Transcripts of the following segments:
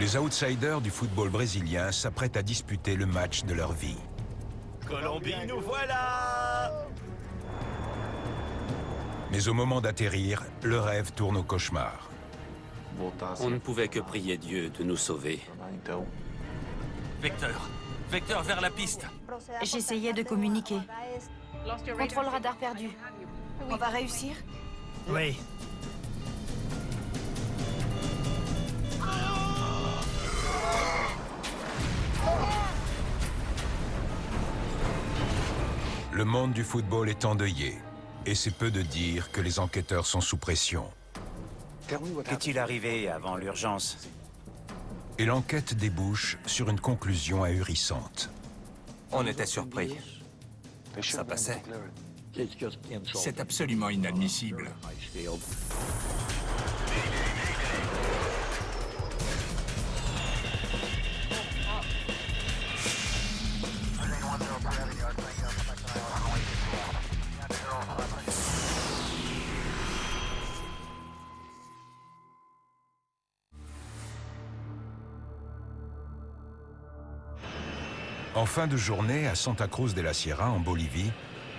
Les outsiders du football brésilien s'apprêtent à disputer le match de leur vie. Colombie, nous voilà! Mais au moment d'atterrir, le rêve tourne au cauchemar. On ne pouvait que prier Dieu de nous sauver. Vecteur vers la piste. J'essayais de communiquer. Contrôle radar perdu. On va réussir? Oui. Le monde du football est endeuillé. Et c'est peu de dire que les enquêteurs sont sous pression. Qu'est-il arrivé avant l'urgence? Et l'enquête débouche sur une conclusion ahurissante. On était surpris. Ça passait. C'est absolument inadmissible. En fin de journée, à Santa Cruz de la Sierra, en Bolivie,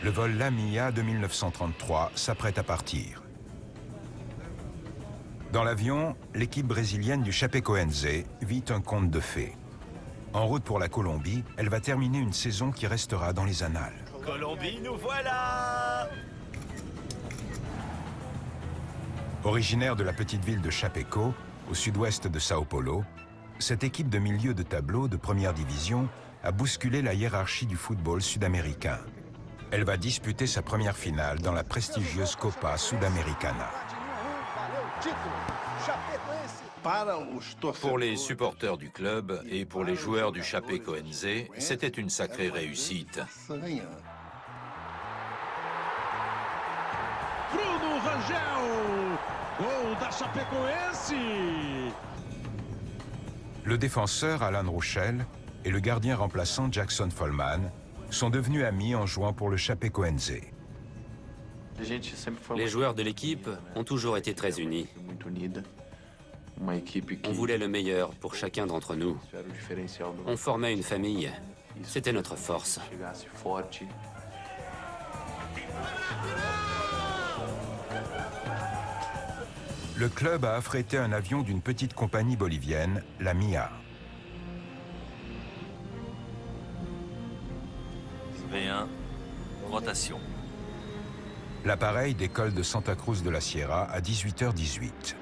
le vol Lamia de 1933 s'apprête à partir. Dans l'avion, l'équipe brésilienne du Chapecoense vit un conte de fées. En route pour la Colombie, elle va terminer une saison qui restera dans les annales. Colombie, nous voilà! Originaire de la petite ville de Chapeco, au sud-ouest de Sao Paulo, cette équipe de milieu de tableau de première division a bousculé la hiérarchie du football sud-américain. Elle va disputer sa première finale dans la prestigieuse Copa Sudamericana. Pour les supporters du club et pour les joueurs du Chapecoense, c'était une sacrée réussite. Bruno Rangel, gol da Chapecoense. Le défenseur Alan Ruschel et le gardien remplaçant Jackson Follman sont devenus amis en jouant pour le Chapecoense. Les joueurs de l'équipe ont toujours été très unis. On voulait le meilleur pour chacun d'entre nous. On formait une famille. C'était notre force. Le club a affrété un avion d'une petite compagnie bolivienne, la MIA. V1, rotation. L'appareil décolle de Santa Cruz de la Sierra à 18h18.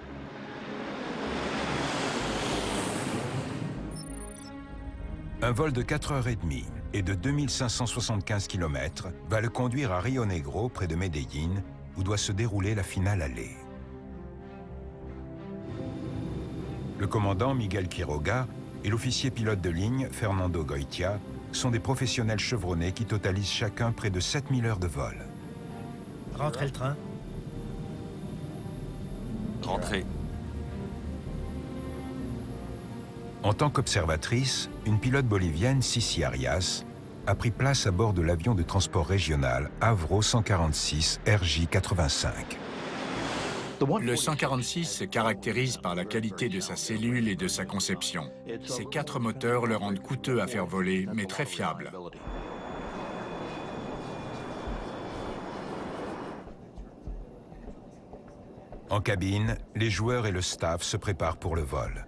Un vol de 4h30 et de 2575 km va le conduire à Rio Negro, près de Medellín, où doit se dérouler la finale aller. Le commandant Miguel Quiroga et l'officier pilote de ligne Fernando Goitia sont des professionnels chevronnés qui totalisent chacun près de 7000 heures de vol. Rentrez le train. Rentrée. En tant qu'observatrice, une pilote bolivienne, Sissi Arias, a pris place à bord de l'avion de transport régional Avro 146 RJ85. Le 146 se caractérise par la qualité de sa cellule et de sa conception. Ses 4 moteurs le rendent coûteux à faire voler, mais très fiable. En cabine, les joueurs et le staff se préparent pour le vol.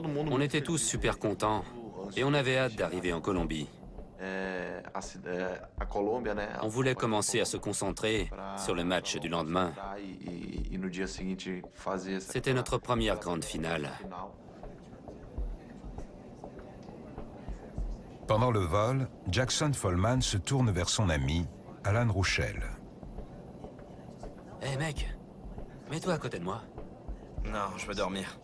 On était tous super contents et on avait hâte d'arriver en Colombie. On voulait commencer à se concentrer sur le match du lendemain. C'était notre première grande finale. Pendant le vol, Jackson Follman se tourne vers son ami, Alan Ruschel. Hé mec, mets-toi à côté de moi. Non, je veux dormir.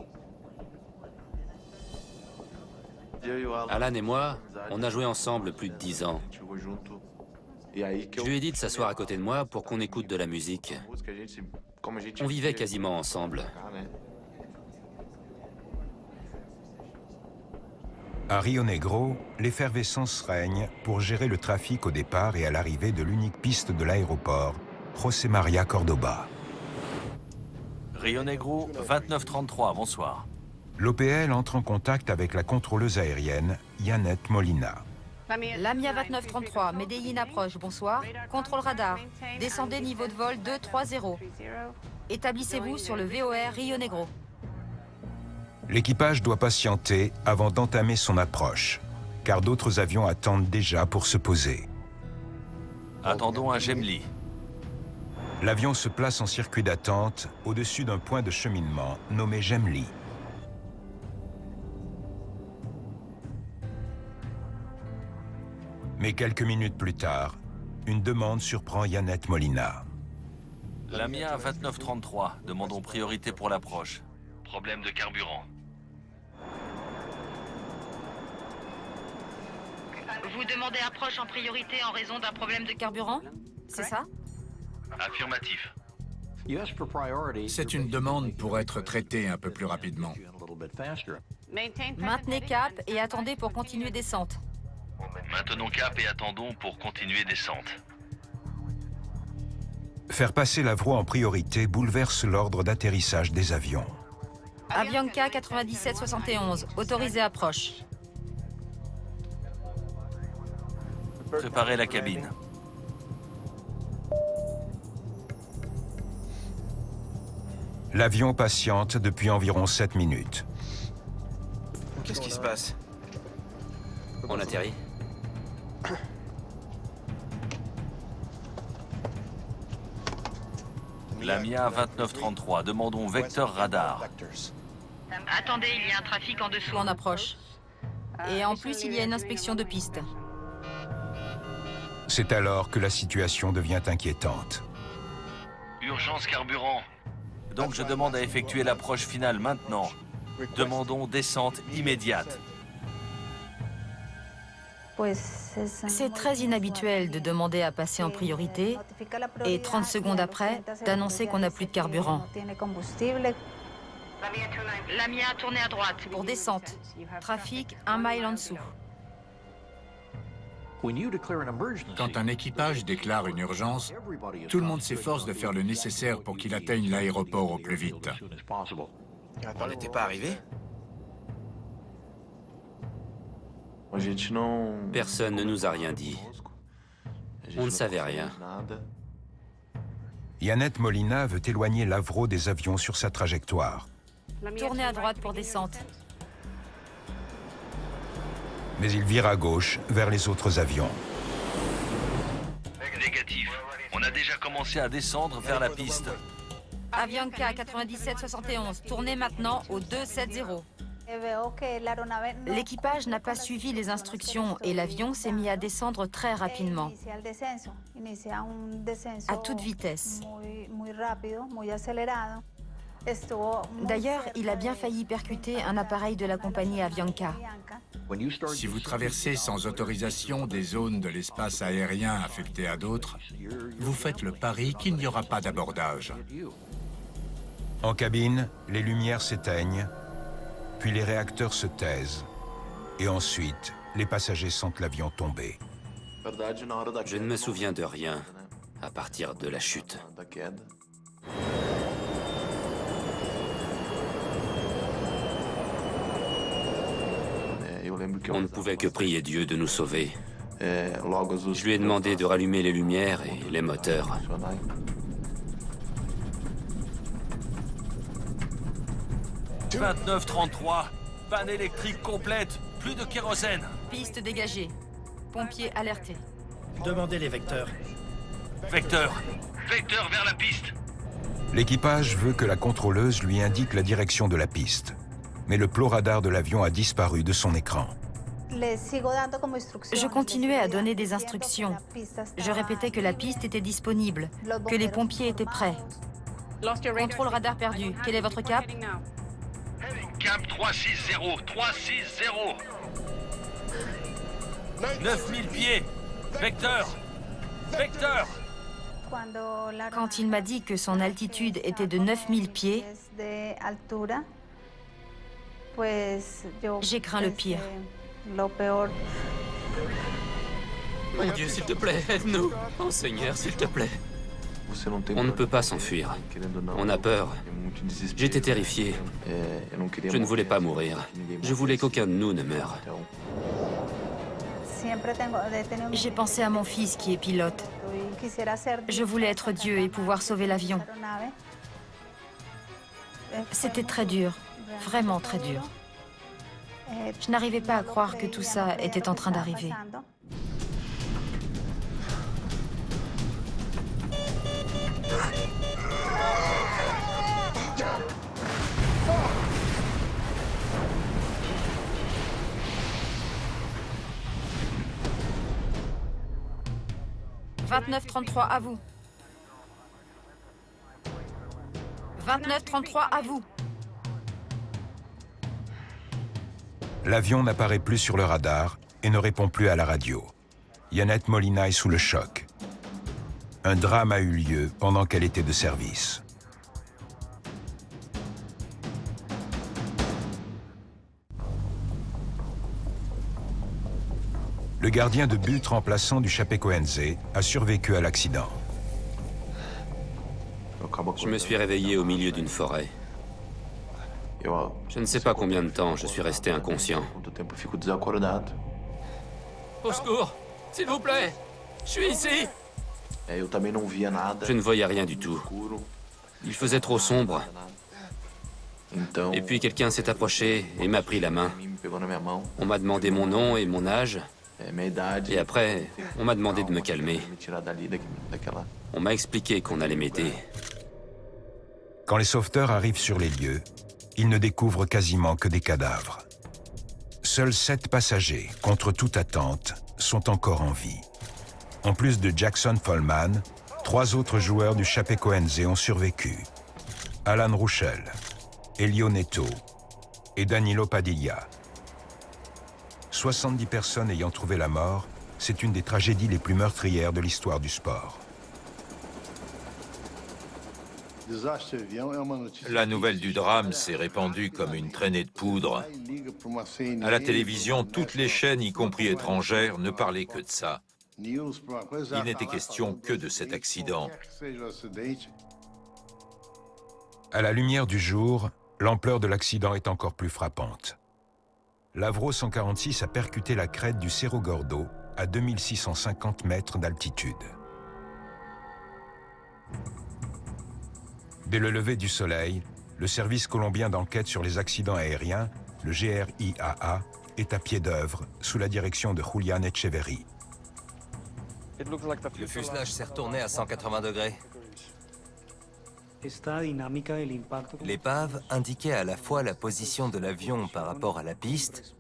Alan et moi, on a joué ensemble plus de 10 ans. Je lui ai dit de s'asseoir à côté de moi pour qu'on écoute de la musique. On vivait quasiment ensemble. À Rio Negro, l'effervescence règne pour gérer le trafic au départ et à l'arrivée de l'unique piste de l'aéroport, José María Córdoba. Rio Negro, 2933, bonsoir. l'OPL entre en contact avec la contrôleuse aérienne Yannette Molina. Lamia 2933, Medellin approche, bonsoir. Contrôle radar. Descendez niveau de vol 230. Établissez-vous sur le VOR Rio Negro. L'équipage doit patienter avant d'entamer son approche, car d'autres avions attendent déjà pour se poser. Attendons un Gemli. L'avion se place en circuit d'attente au-dessus d'un point de cheminement nommé Gemli. Mais quelques minutes plus tard, une demande surprend Yannette Molina. Lamia 2933, demandons priorité pour l'approche. Problème de carburant. Vous demandez approche en priorité en raison d'un problème de carburant? C'est ça? Affirmatif. C'est une demande pour être traitée un peu plus rapidement. Maintenez cap et attendez pour continuer descente. Maintenons cap et attendons pour continuer descente. Faire passer l'Avro en priorité bouleverse l'ordre d'atterrissage des avions. Avianca 9771, autorisé approche. Préparez la cabine. L'avion patiente depuis environ 7 minutes. Qu'est-ce qui se passe? On atterrit. Lamia 2933, demandons vecteur radar. Attendez, il y a un trafic en dessous en approche. Et en plus, il y a une inspection de piste. C'est alors que la situation devient inquiétante. Urgence carburant. Donc je demande à effectuer l'approche finale maintenant. Demandons descente immédiate. C'est très inhabituel de demander à passer en priorité et 30 secondes après, d'annoncer qu'on n'a plus de carburant. Lamia a tourné à droite pour descente. Trafic 1 mile en dessous. Quand un équipage déclare une urgence, tout le monde s'efforce de faire le nécessaire pour qu'il atteigne l'aéroport au plus vite. On n'était pas arrivé? Personne ne nous a rien dit. On ne savait rien. Yannette Molina veut éloigner l'Avro des avions sur sa trajectoire. Tournez à droite pour descente. Mais il vire à gauche vers les autres avions. Négatif. On a déjà commencé à descendre vers la piste. Avianca 9771, tournez maintenant au 270. L'équipage n'a pas suivi les instructions et l'avion s'est mis à descendre très rapidement, à toute vitesse. D'ailleurs, il a bien failli percuter un appareil de la compagnie Avianca. Si vous traversez sans autorisation des zones de l'espace aérien affectées à d'autres, vous faites le pari qu'il n'y aura pas d'abordage. En cabine, les lumières s'éteignent, puis les réacteurs se taisent, et ensuite, les passagers sentent l'avion tomber. Je ne me souviens de rien à partir de la chute. On ne pouvait que prier Dieu de nous sauver. Je lui ai demandé de rallumer les lumières et les moteurs. « 2933, panne électrique complète, plus de kérosène. Piste dégagée. Pompiers alertés. Demandez les vecteurs. Vecteur vers la piste. L'équipage veut que la contrôleuse lui indique la direction de la piste. Mais le plot radar de l'avion a disparu de son écran. Je continuais à donner des instructions. Je répétais que la piste était disponible, que les pompiers étaient prêts. Contrôle radar perdu. Quel est votre cap? Cap 360, 360. 9000 pieds. Vecteur. Quand il m'a dit que son altitude était de 9000 pieds, j'ai craint le pire. Mon Dieu, s'il te plaît, aide-nous. Oh Seigneur, s'il te plaît. On ne peut pas s'enfuir. On a peur. J'étais terrifié. Je ne voulais pas mourir. Je voulais qu'aucun de nous ne meure. J'ai pensé à mon fils qui est pilote. Je voulais être Dieu et pouvoir sauver l'avion. C'était très dur, vraiment très dur. Je n'arrivais pas à croire que tout ça était en train d'arriver. « 29-33 à vous. 29-33 à vous. » L'avion n'apparaît plus sur le radar et ne répond plus à la radio. Yannette Molina est sous le choc. Un drame a eu lieu pendant qu'elle était de service. Le gardien de but remplaçant du Chapecoense a survécu à l'accident. Je me suis réveillé au milieu d'une forêt. Je ne sais pas combien de temps je suis resté inconscient. Au secours, s'il vous plaît, je suis ici. Je ne voyais rien du tout. Il faisait trop sombre. Et puis quelqu'un s'est approché et m'a pris la main. On m'a demandé mon nom et mon âge. Et après, on m'a demandé de me calmer. On m'a expliqué qu'on allait m'aider. Quand les sauveteurs arrivent sur les lieux, ils ne découvrent quasiment que des cadavres. Seuls 7 passagers, contre toute attente, sont encore en vie. En plus de Jackson Follman, 3 autres joueurs du Chapecoense ont survécu. Alan Ruschel, Elio Neto et Danilo Padilla. 70 personnes ayant trouvé la mort, c'est une des tragédies les plus meurtrières de l'histoire du sport. La nouvelle du drame s'est répandue comme une traînée de poudre. À la télévision, toutes les chaînes, y compris étrangères, ne parlaient que de ça. Il n'était question que de cet accident. À la lumière du jour, l'ampleur de l'accident est encore plus frappante. L'Avro 146 a percuté la crête du Cerro Gordo à 2650 mètres d'altitude. Dès le lever du soleil, le service colombien d'enquête sur les accidents aériens, le GRIAA, est à pied d'œuvre sous la direction de Julian Echeverry. Le fuselage s'est retourné à 180 degrés. L'épave indiquait à la fois la position de l'avion par rapport à la piste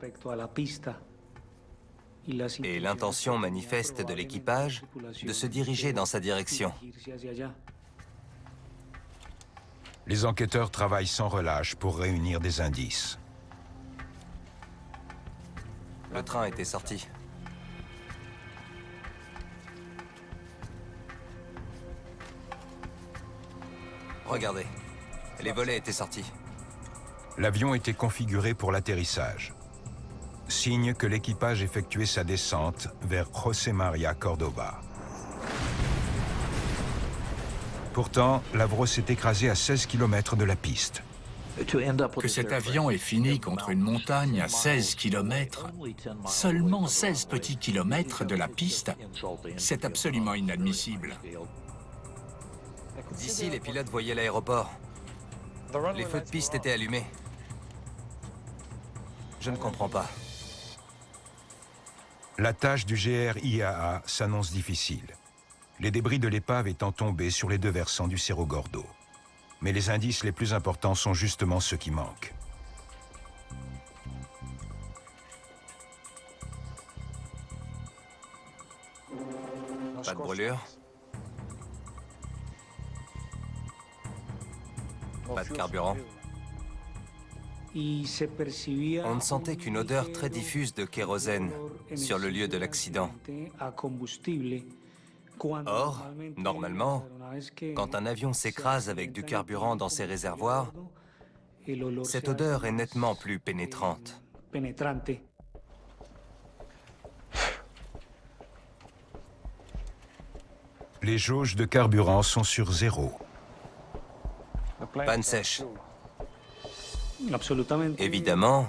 et l'intention manifeste de l'équipage de se diriger dans sa direction. Les enquêteurs travaillent sans relâche pour réunir des indices. Le train était sorti. Regardez, les volets étaient sortis. L'avion était configuré pour l'atterrissage. Signe que l'équipage effectuait sa descente vers José María Córdoba. Pourtant, l'Avro s'est écrasé à 16 km de la piste. Que cet avion ait fini contre une montagne à 16 km, seulement 16 petits kilomètres de la piste, c'est absolument inadmissible. D'ici, les pilotes voyaient l'aéroport. Les feux de piste étaient allumés. Je ne comprends pas. La tâche du GRIAA s'annonce difficile. Les débris de l'épave étant tombés sur les 2 versants du Cerro Gordo. Mais les indices les plus importants sont justement ceux qui manquent. Pas de brûlure. Pas de carburant. On ne sentait qu'une odeur très diffuse de kérosène sur le lieu de l'accident. Or, normalement, quand un avion s'écrase avec du carburant dans ses réservoirs, cette odeur est nettement plus pénétrante. Les jauges de carburant sont sur 0. Panne sèche. Évidemment,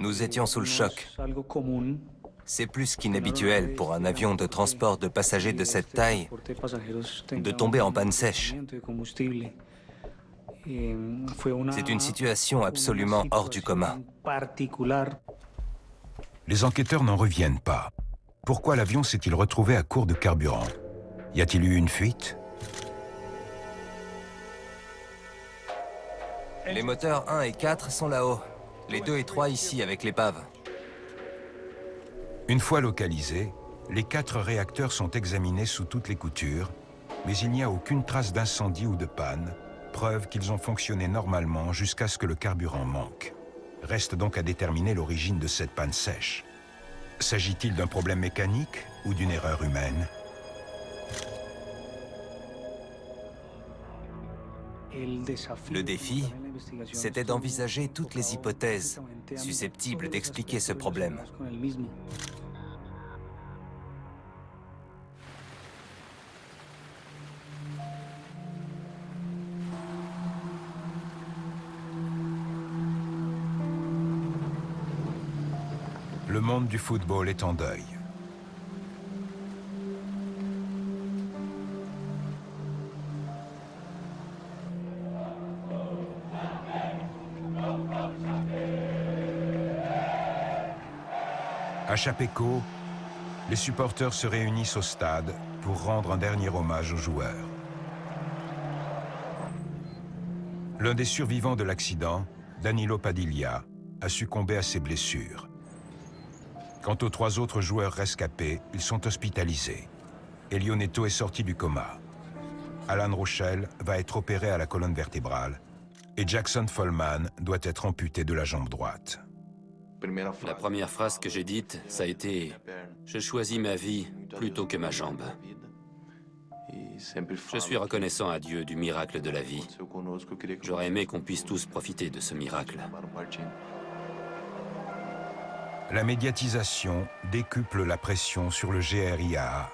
nous étions sous le choc. C'est plus qu'inhabituel pour un avion de transport de passagers de cette taille de tomber en panne sèche. C'est une situation absolument hors du commun. Les enquêteurs n'en reviennent pas. Pourquoi l'avion s'est-il retrouvé à court de carburant? Y a-t-il eu une fuite? Les moteurs 1 et 4 sont là-haut. Les 2 et 3 ici avec l'épave. Une fois localisés, les 4 réacteurs sont examinés sous toutes les coutures, mais il n'y a aucune trace d'incendie ou de panne, preuve qu'ils ont fonctionné normalement jusqu'à ce que le carburant manque. Reste donc à déterminer l'origine de cette panne sèche. S'agit-il d'un problème mécanique ou d'une erreur humaine? Le défi, c'était d'envisager toutes les hypothèses susceptibles d'expliquer ce problème. Le monde du football est en deuil. À Chapecó, les supporters se réunissent au stade pour rendre un dernier hommage aux joueurs. L'un des survivants de l'accident, Danilo Padilla, a succombé à ses blessures. Quant aux 3 autres joueurs rescapés, ils sont hospitalisés. Elio Neto est sorti du coma. Alan Rochelle va être opéré à la colonne vertébrale et Jackson Follman doit être amputé de la jambe droite. La première phrase que j'ai dite, ça a été « Je choisis ma vie plutôt que ma jambe ». Je suis reconnaissant à Dieu du miracle de la vie. J'aurais aimé qu'on puisse tous profiter de ce miracle. La médiatisation décuple la pression sur le GRIAA.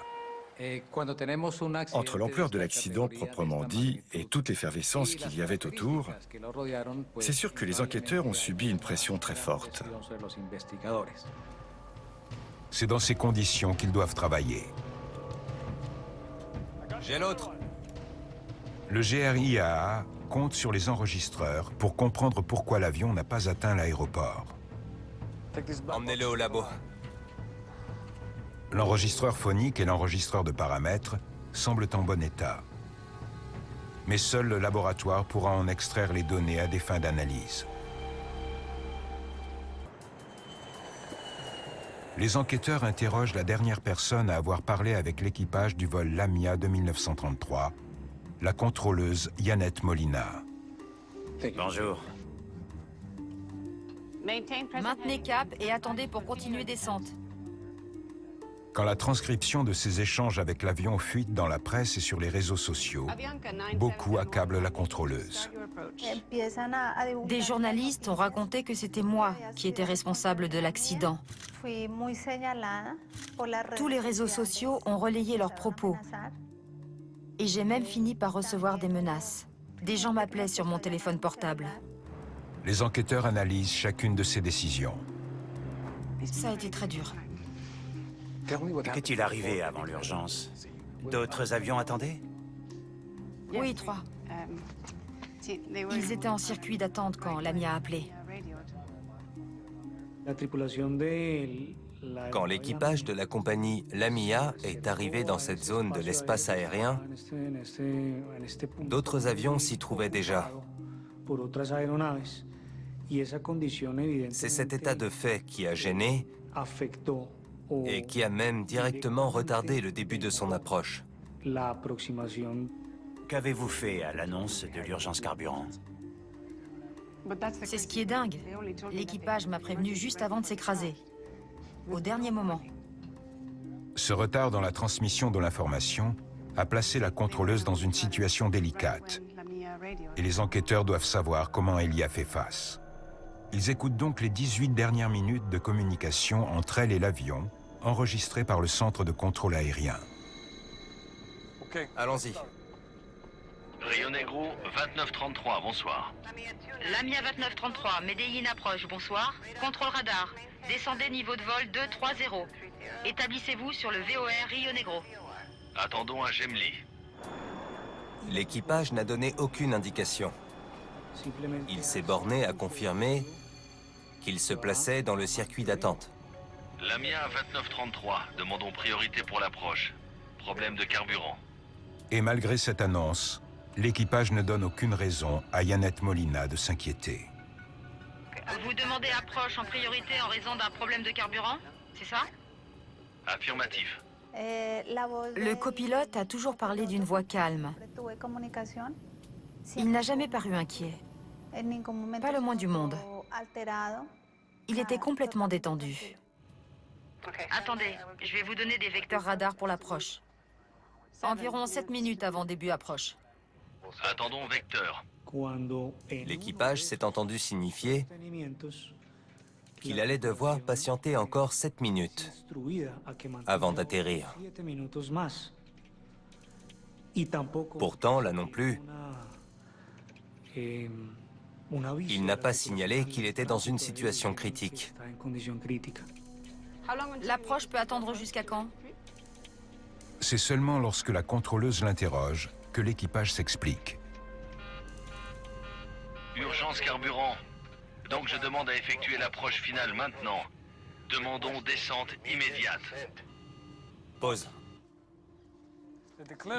Entre l'ampleur de l'accident proprement dit et toute l'effervescence qu'il y avait autour, c'est sûr que les enquêteurs ont subi une pression très forte. C'est dans ces conditions qu'ils doivent travailler. J'ai l'autre. Le GRIAA compte sur les enregistreurs pour comprendre pourquoi l'avion n'a pas atteint l'aéroport. Emmenez-le au labo. L'enregistreur phonique et l'enregistreur de paramètres semblent en bon état. Mais seul le laboratoire pourra en extraire les données à des fins d'analyse. Les enquêteurs interrogent la dernière personne à avoir parlé avec l'équipage du vol Lamia de 1933, la contrôleuse Yannette Molina. Bonjour. Maintenez cap et attendez pour continuer descente. Quand la transcription de ces échanges avec l'avion fuite dans la presse et sur les réseaux sociaux, beaucoup accablent la contrôleuse. Des journalistes ont raconté que c'était moi qui étais responsable de l'accident. Tous les réseaux sociaux ont relayé leurs propos. Et j'ai même fini par recevoir des menaces. Des gens m'appelaient sur mon téléphone portable. Les enquêteurs analysent chacune de ces décisions. Ça a été très dur. Qu'est-il arrivé avant l'urgence? D'autres avions attendaient? Oui, 3. Ils étaient en circuit d'attente quand Lamia a appelé. Quand l'équipage de la compagnie Lamia est arrivé dans cette zone de l'espace aérien, d'autres avions s'y trouvaient déjà. C'est cet état de fait qui a gêné et qui a même directement retardé le début de son approche. Qu'avez-vous fait à l'annonce de l'urgence carburant? C'est ce qui est dingue. L'équipage m'a prévenu juste avant de s'écraser. Au dernier moment. Ce retard dans la transmission de l'information a placé la contrôleuse dans une situation délicate. Et les enquêteurs doivent savoir comment elle y a fait face. Ils écoutent donc les 18 dernières minutes de communication entre elle et l'avion, enregistrées par le centre de contrôle aérien. Allons-y. Rio Negro, 2933, bonsoir. Lamia 2933, Medellín approche, bonsoir. Contrôle radar. Descendez niveau de vol 230. Établissez-vous sur le VOR Rio Negro. Attendons un Gemli. L'équipage n'a donné aucune indication. Il s'est borné à confirmer qu'il se plaçait dans le circuit d'attente. Lamia 2933, demandons priorité pour l'approche. Problème de carburant. Et malgré cette annonce, l'équipage ne donne aucune raison à Yannette Molina de s'inquiéter. Vous demandez approche en priorité en raison d'un problème de carburant, c'est ça? Affirmatif. Le copilote a toujours parlé d'une voix calme. Il n'a jamais paru inquiet. Pas le moins du monde. Il était complètement détendu. Attendez, je vais vous donner des vecteurs radars pour l'approche. Environ 7 minutes avant début approche. Attendons vecteur. L'équipage s'est entendu signifier qu'il allait devoir patienter encore 7 minutes avant d'atterrir. Pourtant, là non plus, il n'a pas signalé qu'il était dans une situation critique. L'approche peut attendre jusqu'à quand? C'est seulement lorsque la contrôleuse l'interroge que l'équipage s'explique. Urgence carburant. Donc je demande à effectuer l'approche finale maintenant. Demandons descente immédiate. Pause.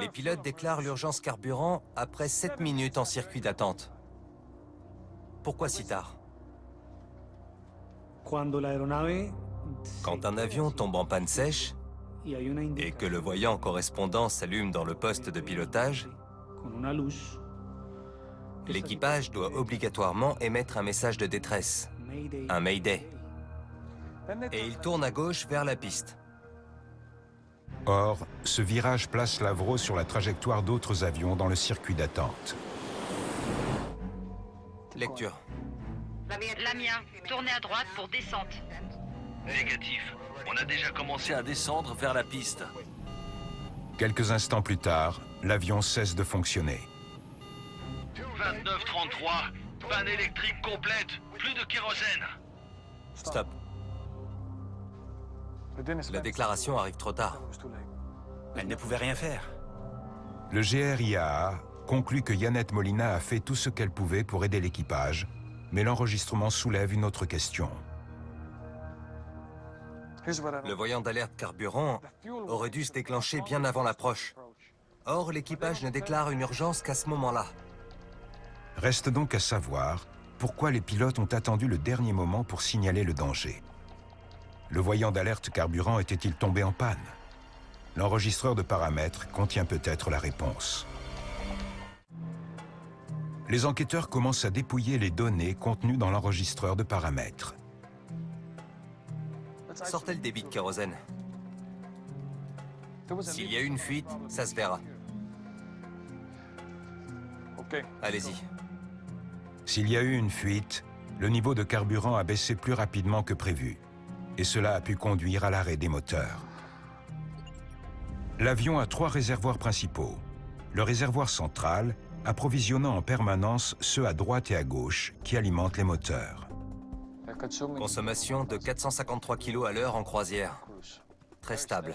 Les pilotes déclarent l'urgence carburant après 7 minutes en circuit d'attente. Pourquoi si tard? Quand un avion tombe en panne sèche et que le voyant correspondant s'allume dans le poste de pilotage, l'équipage doit obligatoirement émettre un message de détresse, un Mayday. Et il tourne à gauche vers la piste. Or, ce virage place l'Avro sur la trajectoire d'autres avions dans le circuit d'attente. Lecture. Lamia, tournez à droite pour descente. Négatif. On a déjà commencé à descendre vers la piste. Quelques instants plus tard, l'avion cesse de fonctionner. 2933, panne électrique complète, plus de kérosène. Stop. La déclaration arrive trop tard. Elle ne pouvait rien faire. Le GRIAA conclut que Yannette Molina a fait tout ce qu'elle pouvait pour aider l'équipage, mais l'enregistrement soulève une autre question. Le voyant d'alerte carburant aurait dû se déclencher bien avant l'approche. Or, l'équipage ne déclare une urgence qu'à ce moment-là. Reste donc à savoir pourquoi les pilotes ont attendu le dernier moment pour signaler le danger. Le voyant d'alerte carburant était-il tombé en panne? L'enregistreur de paramètres contient peut-être la réponse. Les enquêteurs commencent à dépouiller les données contenues dans l'enregistreur de paramètres. Sortez le débit de kérosène. S'il y a une fuite, ça se verra. Allez-y. S'il y a eu une fuite, le niveau de carburant a baissé plus rapidement que prévu, et cela a pu conduire à l'arrêt des moteurs. L'avion a 3 réservoirs principaux. Le réservoir central, approvisionnant en permanence ceux à droite et à gauche qui alimentent les moteurs. Consommation de 453 kg à l'heure en croisière. Très stable.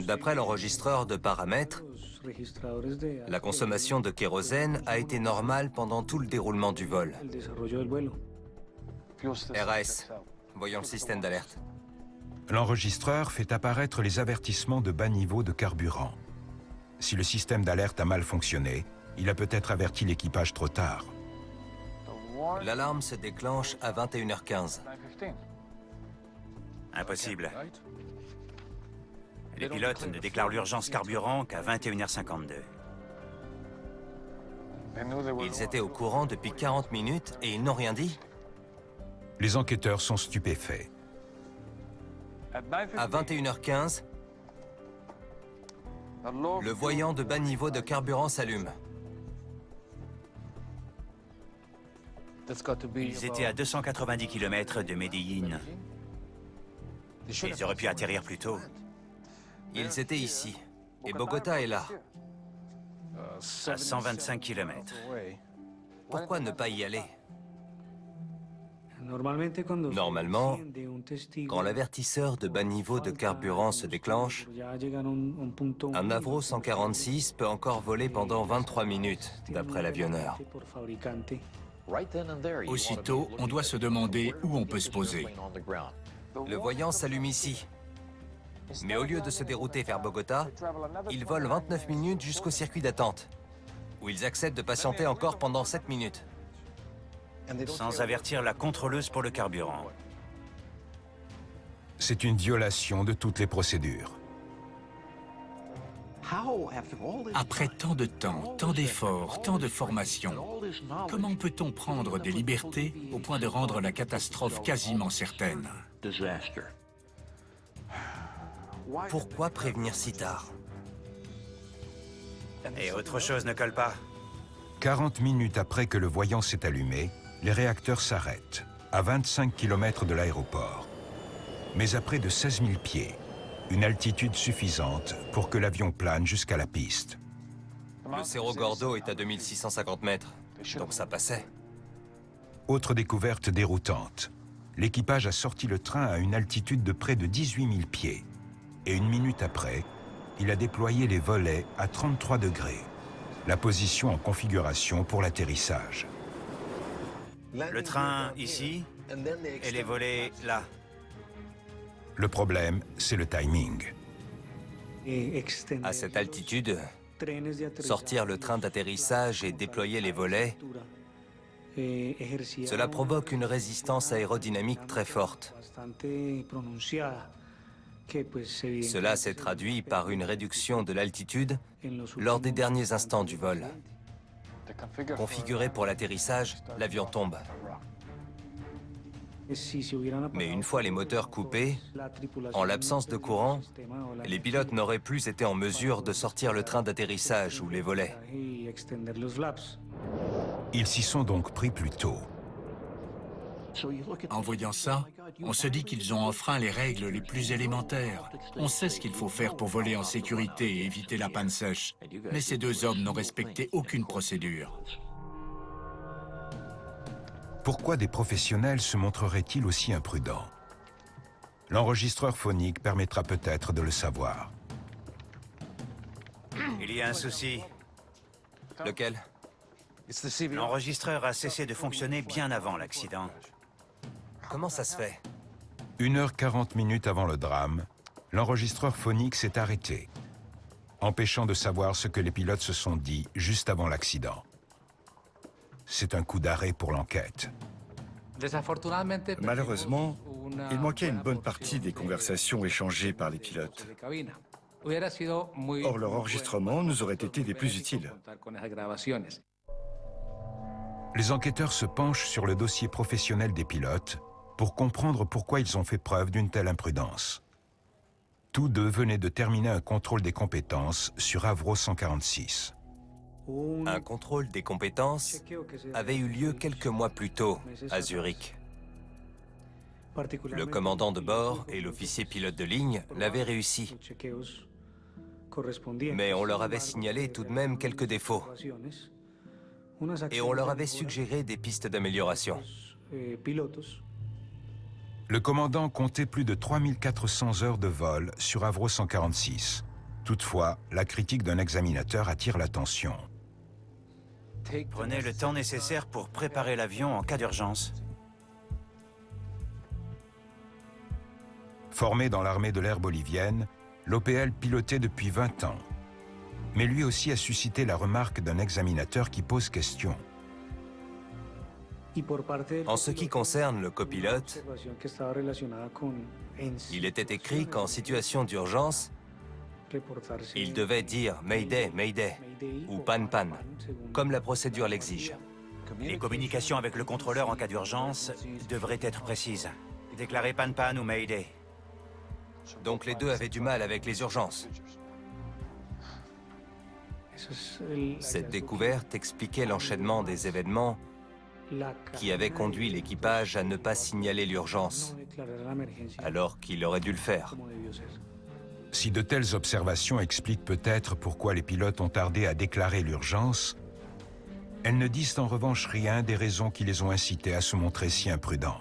D'après l'enregistreur de paramètres, la consommation de kérosène a été normale pendant tout le déroulement du vol. RAS, voyons le système d'alerte. L'enregistreur fait apparaître les avertissements de bas niveau de carburant. Si le système d'alerte a mal fonctionné, il a peut-être averti l'équipage trop tard. L'alarme se déclenche à 21h15. Impossible. Les pilotes ne déclarent l'urgence carburant qu'à 21h52. Ils étaient au courant depuis 40 minutes et ils n'ont rien dit? Les enquêteurs sont stupéfaits. À 21h15, le voyant de bas niveau de carburant s'allume. Ils étaient à 290 km de Medellín. Ils auraient pu atterrir plus tôt. Ils étaient ici. Et Bogota est là. À 125 km. Pourquoi ne pas y aller? Normalement, quand l'avertisseur de bas niveau de carburant se déclenche, un Avro 146 peut encore voler pendant 23 minutes, d'après l'avionneur. Aussitôt, on doit se demander où on peut se poser. Le voyant s'allume ici. Mais au lieu de se dérouter vers Bogota, ils volent 29 minutes jusqu'au circuit d'attente, où ils acceptent de patienter encore pendant 7 minutes. Sans avertir la contrôleuse pour le carburant. C'est une violation de toutes les procédures. Après tant de temps, tant d'efforts, tant de formation, comment peut-on prendre des libertés au point de rendre la catastrophe quasiment certaine? Pourquoi prévenir si tard? Et autre chose ne colle pas. 40 minutes après que le voyant s'est allumé, les réacteurs s'arrêtent, à 25 km de l'aéroport. Mais à près de 16 000 pieds, une altitude suffisante pour que l'avion plane jusqu'à la piste. Le Cerro Gordo est à 2650 mètres, donc ça passait. Autre découverte déroutante. L'équipage a sorti le train à une altitude de près de 18 000 pieds. Et une minute après, il a déployé les volets à 33 degrés. La position en configuration pour l'atterrissage. Le train ici, et les volets là. Le problème, c'est le timing. À cette altitude, sortir le train d'atterrissage et déployer les volets, cela provoque une résistance aérodynamique très forte. Cela s'est traduit par une réduction de l'altitude lors des derniers instants du vol. Configuré pour l'atterrissage, l'avion tombe. Mais une fois les moteurs coupés, en l'absence de courant, les pilotes n'auraient plus été en mesure de sortir le train d'atterrissage ou les volets. Ils s'y sont donc pris plus tôt. En voyant ça, on se dit qu'ils ont enfreint les règles les plus élémentaires. On sait ce qu'il faut faire pour voler en sécurité et éviter la panne sèche. Mais ces deux hommes n'ont respecté aucune procédure. Pourquoi des professionnels se montreraient-ils aussi imprudents? L'enregistreur phonique permettra peut-être de le savoir. Il y a un souci. Lequel? L'enregistreur a cessé de fonctionner bien avant l'accident. Comment ça se fait? 1h40 avant le drame, l'enregistreur phonique s'est arrêté, empêchant de savoir ce que les pilotes se sont dit juste avant l'accident. C'est un coup d'arrêt pour l'enquête. Malheureusement, il manquait une bonne partie des conversations échangées par les pilotes. Or, leur enregistrement nous aurait été des plus utiles. Les enquêteurs se penchent sur le dossier professionnel des pilotes pour comprendre pourquoi ils ont fait preuve d'une telle imprudence. Tous deux venaient de terminer un contrôle des compétences sur Avro 146. Un contrôle des compétences avait eu lieu quelques mois plus tôt à Zurich. Le commandant de bord et l'officier pilote de ligne l'avaient réussi. Mais on leur avait signalé tout de même quelques défauts. Et on leur avait suggéré des pistes d'amélioration. Le commandant comptait plus de 3400 heures de vol sur Avro 146. Toutefois, la critique d'un examinateur attire l'attention. Prenez le temps nécessaire pour préparer l'avion en cas d'urgence. Formé dans l'armée de l'air bolivienne, l'OPL pilotait depuis 20 ans. Mais lui aussi a suscité la remarque d'un examinateur qui pose question. En ce qui concerne le copilote, il était écrit qu'en situation d'urgence, il devait dire « Mayday, Mayday » ou « Pan, Pan », comme la procédure l'exige. Les communications avec le contrôleur en cas d'urgence devraient être précises. Déclarer Pan, Pan ou Mayday. Donc les deux avaient du mal avec les urgences. Cette découverte expliquait l'enchaînement des événements qui avaient conduit l'équipage à ne pas signaler l'urgence, alors qu'il aurait dû le faire. Si de telles observations expliquent peut-être pourquoi les pilotes ont tardé à déclarer l'urgence, elles ne disent en revanche rien des raisons qui les ont incités à se montrer si imprudents.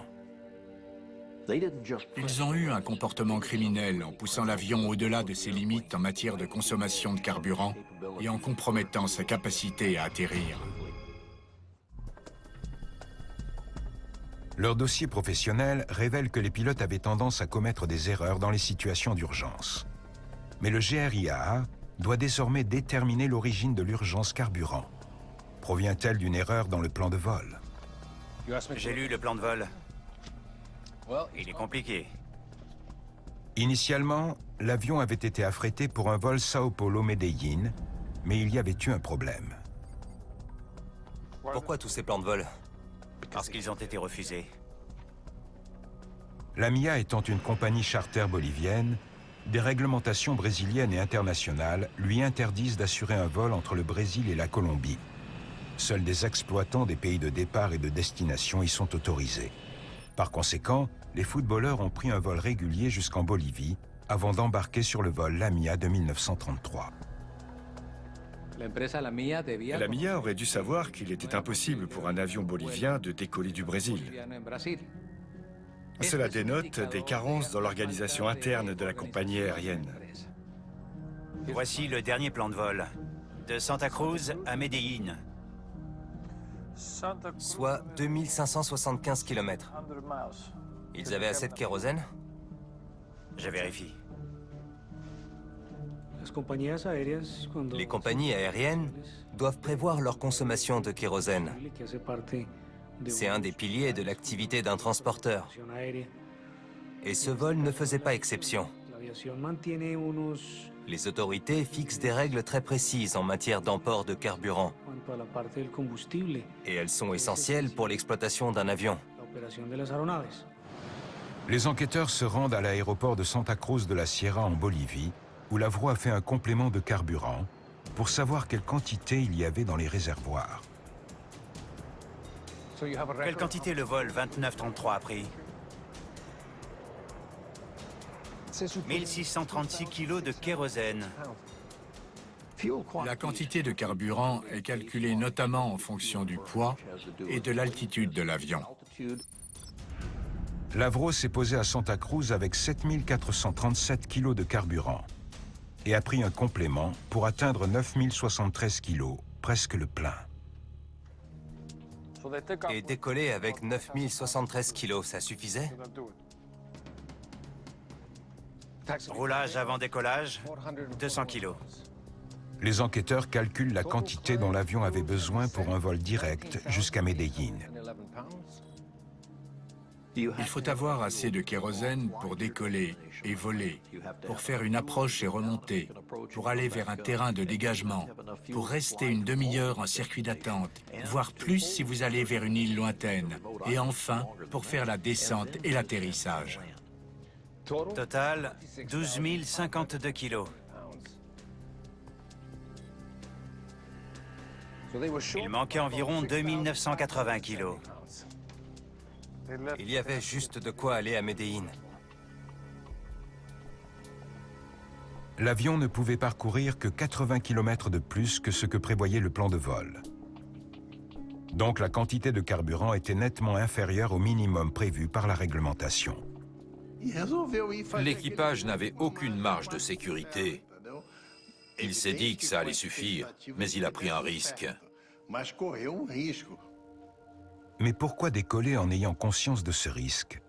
Ils ont eu un comportement criminel en poussant l'avion au-delà de ses limites en matière de consommation de carburant et en compromettant sa capacité à atterrir. Leur dossier professionnel révèle que les pilotes avaient tendance à commettre des erreurs dans les situations d'urgence. Mais le GRIAA doit désormais déterminer l'origine de l'urgence carburant. Provient-elle d'une erreur dans le plan de vol? J'ai lu le plan de vol. Il est compliqué. Initialement, l'avion avait été affrété pour un vol Sao Paulo-Medellín, mais il y avait eu un problème. Pourquoi tous ces plans de vol? Parce qu'ils ont été refusés. La MIA étant une compagnie charter bolivienne, des réglementations brésiliennes et internationales lui interdisent d'assurer un vol entre le Brésil et la Colombie. Seuls des exploitants des pays de départ et de destination y sont autorisés. Par conséquent, les footballeurs ont pris un vol régulier jusqu'en Bolivie avant d'embarquer sur le vol Lamia de 1933. La MIA aurait dû savoir qu'il était impossible pour un avion bolivien de décoller du Brésil. Cela dénote des carences dans l'organisation interne de la compagnie aérienne. Voici le dernier plan de vol. De Santa Cruz à Medellín. Soit 2575 km. Ils avaient assez de kérosène? Je vérifie. Les compagnies aériennes doivent prévoir leur consommation de kérosène. C'est un des piliers de l'activité d'un transporteur. Et ce vol ne faisait pas exception. Les autorités fixent des règles très précises en matière d'emport de carburant. Et elles sont essentielles pour l'exploitation d'un avion. Les enquêteurs se rendent à l'aéroport de Santa Cruz de la Sierra en Bolivie, où Lavro a fait un complément de carburant pour savoir quelle quantité il y avait dans les réservoirs. Quelle quantité le vol 2933 a pris? 1636 kilos de kérosène. La quantité de carburant est calculée notamment en fonction du poids et de l'altitude de l'avion. Lavro s'est posé à Santa Cruz avec 7437 kg de carburant et a pris un complément pour atteindre 9073 kg, presque le plein. Et décoller avec 9073 kg, ça suffisait? Roulage avant décollage, 200 kilos. Les enquêteurs calculent la quantité dont l'avion avait besoin pour un vol direct jusqu'à Medellín. Il faut avoir assez de kérosène pour décoller et voler, pour faire une approche et remontée, pour aller vers un terrain de dégagement, pour rester une demi-heure en circuit d'attente, voire plus si vous allez vers une île lointaine, et enfin pour faire la descente et l'atterrissage. Total, 12 052 kilos. Il manquait environ 2980 kilos. Il y avait juste de quoi aller à Medellín. L'avion ne pouvait parcourir que 80 km de plus que ce que prévoyait le plan de vol. Donc la quantité de carburant était nettement inférieure au minimum prévu par la réglementation. L'équipage n'avait aucune marge de sécurité. Il s'est dit que ça allait suffire, mais il a pris un risque. Mais pourquoi décoller en ayant conscience de ce risque?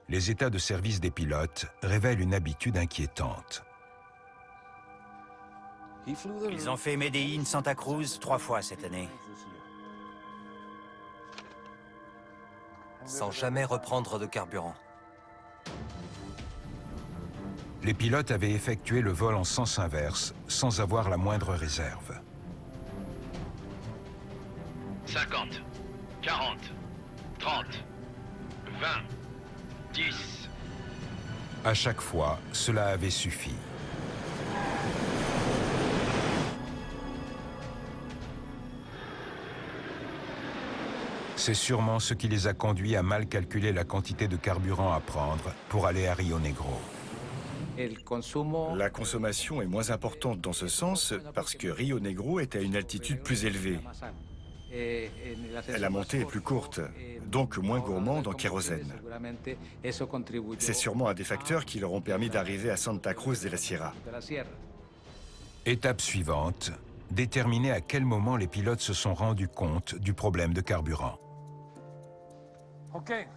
Les états de service des pilotes révèlent une habitude inquiétante. Ils ont fait Medellín-Santa Cruz 3 fois cette année. Sans jamais reprendre de carburant. Les pilotes avaient effectué le vol en sens inverse, sans avoir la moindre réserve. 50, 40, 30, 20, 10... À chaque fois, cela avait suffi. C'est sûrement ce qui les a conduits à mal calculer la quantité de carburant à prendre pour aller à Rio Negro. La consommation est moins importante dans ce sens parce que Rio Negro est à une altitude plus élevée. La montée est plus courte, donc moins gourmande en kérosène. C'est sûrement un des facteurs qui leur ont permis d'arriver à Santa Cruz de la Sierra. Étape suivante, déterminer à quel moment les pilotes se sont rendus compte du problème de carburant.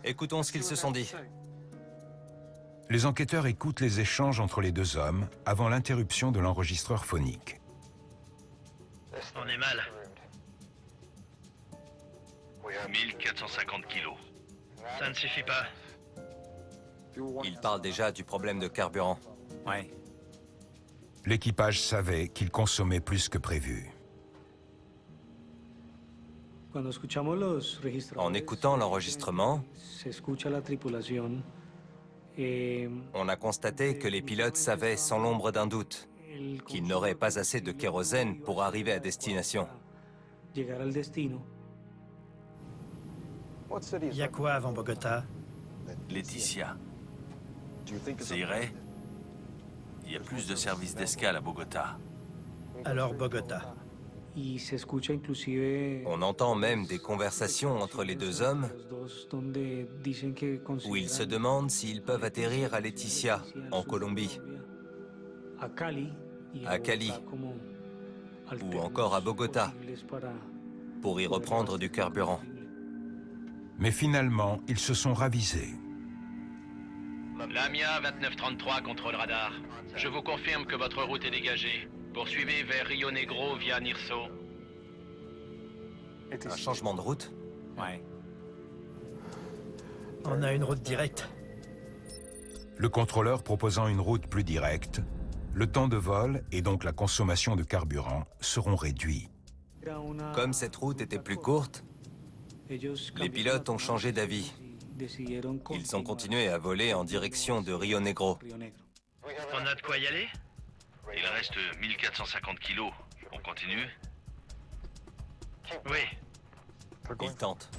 Écoutons ce qu'ils se sont dit. Les enquêteurs écoutent les échanges entre les deux hommes avant l'interruption de l'enregistreur phonique. On est mal. 1450 kilos. Ça ne suffit pas. Ils parlent déjà du problème de carburant. Ouais. L'équipage savait qu'il consommait plus que prévu. En écoutant l'enregistrement, on a constaté que les pilotes savaient sans l'ombre d'un doute qu'ils n'auraient pas assez de kérosène pour arriver à destination. Il y a quoi avant Bogota? Laetitia. Ça irait? Il y a plus de services d'escale à Bogota. Alors Bogota. On entend même des conversations entre les deux hommes où ils se demandent s'ils peuvent atterrir à Leticia, en Colombie, à Cali ou encore à Bogota pour y reprendre du carburant. Mais finalement, ils se sont ravisés. Lamia 2933, contrôle radar. Je vous confirme que votre route est dégagée. Poursuivez vers Rio Negro via Nirso. Un changement de route? Ouais. On a une route directe. Le contrôleur proposant une route plus directe, le temps de vol et donc la consommation de carburant seront réduits. Comme cette route était plus courte, les pilotes ont changé d'avis. Ils ont continué à voler en direction de Rio Negro. On a de quoi y aller? Il reste 1450 kilos. On continue? Oui. Ils tentent.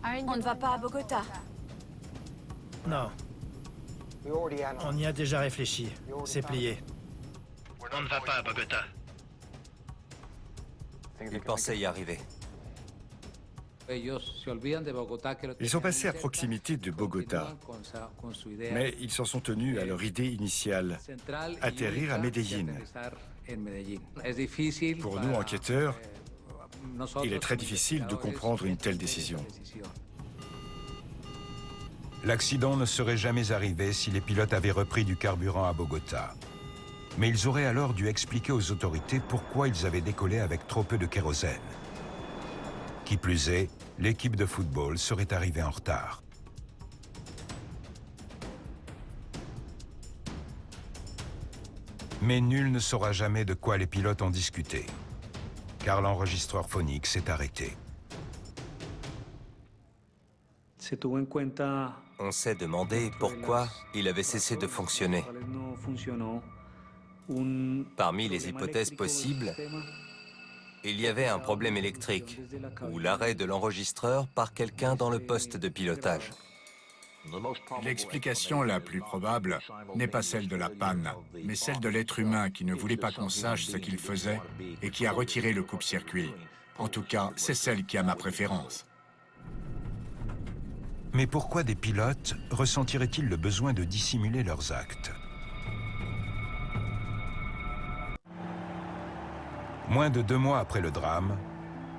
On ne va pas à Bogota. Non. On y a déjà réfléchi. C'est plié. On ne va pas à Bogota. Ils pensaient y arriver. Ils sont passés à proximité de Bogota, mais ils s'en sont tenus à leur idée initiale, atterrir à Medellín. Pour nous, enquêteurs, il est très difficile de comprendre une telle décision. L'accident ne serait jamais arrivé si les pilotes avaient repris du carburant à Bogota. Mais ils auraient alors dû expliquer aux autorités pourquoi ils avaient décollé avec trop peu de kérosène. Qui plus est, l'équipe de football serait arrivée en retard. Mais nul ne saura jamais de quoi les pilotes ont discuté, car l'enregistreur phonique s'est arrêté. On s'est demandé pourquoi il avait cessé de fonctionner. Parmi les hypothèses possibles, il y avait un problème électrique ou l'arrêt de l'enregistreur par quelqu'un dans le poste de pilotage. L'explication la plus probable n'est pas celle de la panne, mais celle de l'être humain qui ne voulait pas qu'on sache ce qu'il faisait et qui a retiré le coupe-circuit. En tout cas, c'est celle qui a ma préférence. Mais pourquoi des pilotes ressentiraient-ils le besoin de dissimuler leurs actes? Moins de 2 mois après le drame,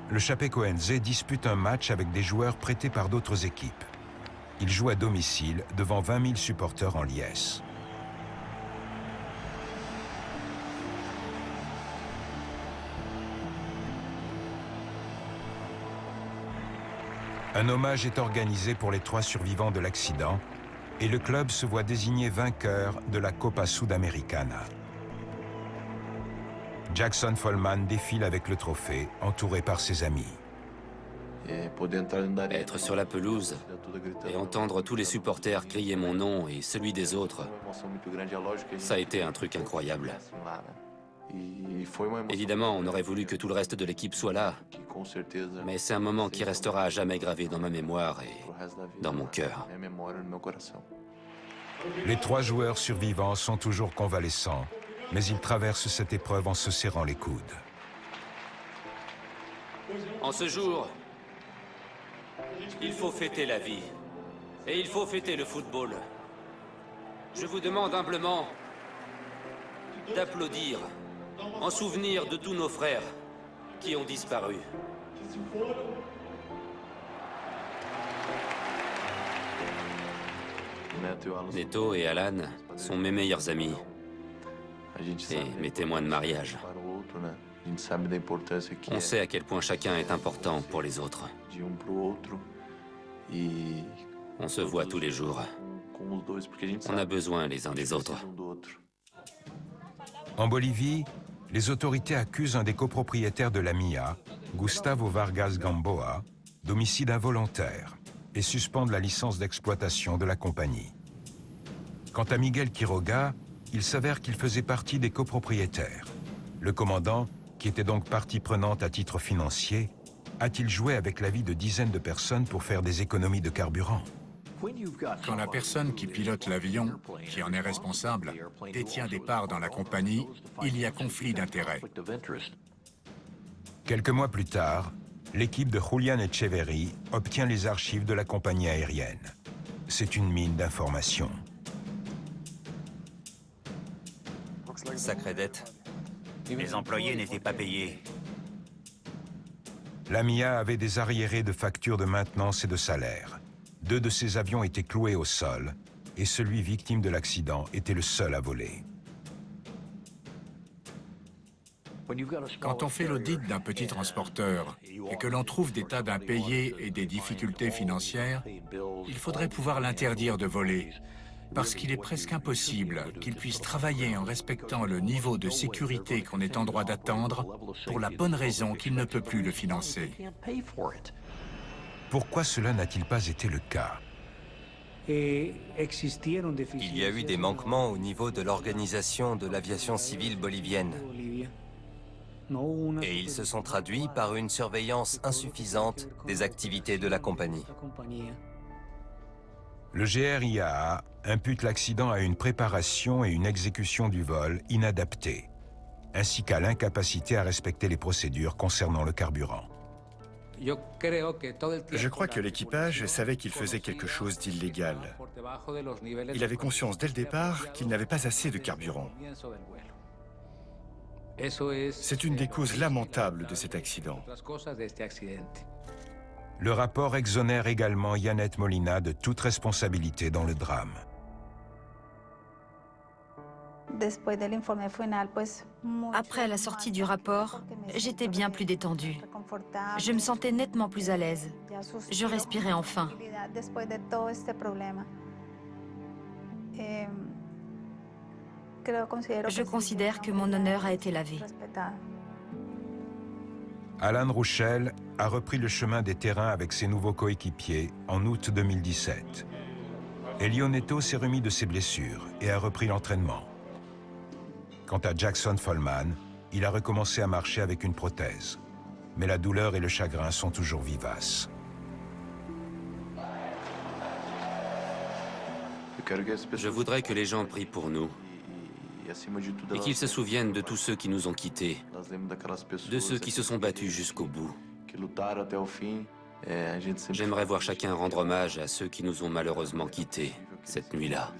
le Chapecoense dispute un match avec des joueurs prêtés par d'autres équipes. Il joue à domicile devant 20 000 supporters en liesse. Un hommage est organisé pour les 3 survivants de l'accident et le club se voit désigné vainqueur de la Copa Sudamericana. Jackson Follman défile avec le trophée, entouré par ses amis. Être sur la pelouse et entendre tous les supporters crier mon nom et celui des autres, ça a été un truc incroyable. Évidemment, on aurait voulu que tout le reste de l'équipe soit là, mais c'est un moment qui restera à jamais gravé dans ma mémoire et dans mon cœur. Les 3 joueurs survivants sont toujours convalescents, mais ils traversent cette épreuve en se serrant les coudes. En ce jour, il faut fêter la vie. Et il faut fêter le football. Je vous demande humblement d'applaudir en souvenir de tous nos frères qui ont disparu. Neto et Alan sont mes meilleurs amis et mes témoins de mariage. On sait à quel point chacun est important pour les autres. On se voit tous les jours. On a besoin les uns des autres. En Bolivie, les autorités accusent un des copropriétaires de la MIA, Gustavo Vargas Gamboa, d'homicide involontaire et suspendent la licence d'exploitation de la compagnie. Quant à Miguel Quiroga, il s'avère qu'il faisait partie des copropriétaires. Le commandant, qui était donc partie prenante à titre financier, a-t-il joué avec la vie de dizaines de personnes pour faire des économies de carburant? Quand la personne qui pilote l'avion, qui en est responsable, détient des parts dans la compagnie, il y a conflit d'intérêts. Quelques mois plus tard, l'équipe de Julian Echeverry obtient les archives de la compagnie aérienne. C'est une mine d'informations. Sacrée dette. Les employés n'étaient pas payés. La MIA avait des arriérés de factures de maintenance et de salaire. 2 de ses avions étaient cloués au sol et celui victime de l'accident était le seul à voler. Quand on fait l'audit d'un petit transporteur et que l'on trouve des tas d'impayés et des difficultés financières, il faudrait pouvoir l'interdire de voler, parce qu'il est presque impossible qu'il puisse travailler en respectant le niveau de sécurité qu'on est en droit d'attendre pour la bonne raison qu'il ne peut plus le financer. Pourquoi cela n'a-t-il pas été le cas? Il y a eu des manquements au niveau de l'organisation de l'aviation civile bolivienne. Et ils se sont traduits par une surveillance insuffisante des activités de la compagnie. Le GRIAA impute l'accident à une préparation et une exécution du vol inadaptées, ainsi qu'à l'incapacité à respecter les procédures concernant le carburant. Je crois que l'équipage savait qu'il faisait quelque chose d'illégal. Il avait conscience dès le départ qu'il n'avait pas assez de carburant. C'est une des causes lamentables de cet accident. Le rapport exonère également Yannette Molina de toute responsabilité dans le drame. Après la sortie du rapport, j'étais bien plus détendue. Je me sentais nettement plus à l'aise. Je respirais enfin. Je considère que mon honneur a été lavé. Alan Rouchel a repris le chemin des terrains avec ses nouveaux coéquipiers en août 2017. Elio Neto s'est remis de ses blessures et a repris l'entraînement. Quant à Jackson Follman, il a recommencé à marcher avec une prothèse. Mais la douleur et le chagrin sont toujours vivaces. Je voudrais que les gens prient pour nous et qu'ils se souviennent de tous ceux qui nous ont quittés, de ceux qui se sont battus jusqu'au bout. J'aimerais voir chacun rendre hommage à ceux qui nous ont malheureusement quittés cette nuit-là.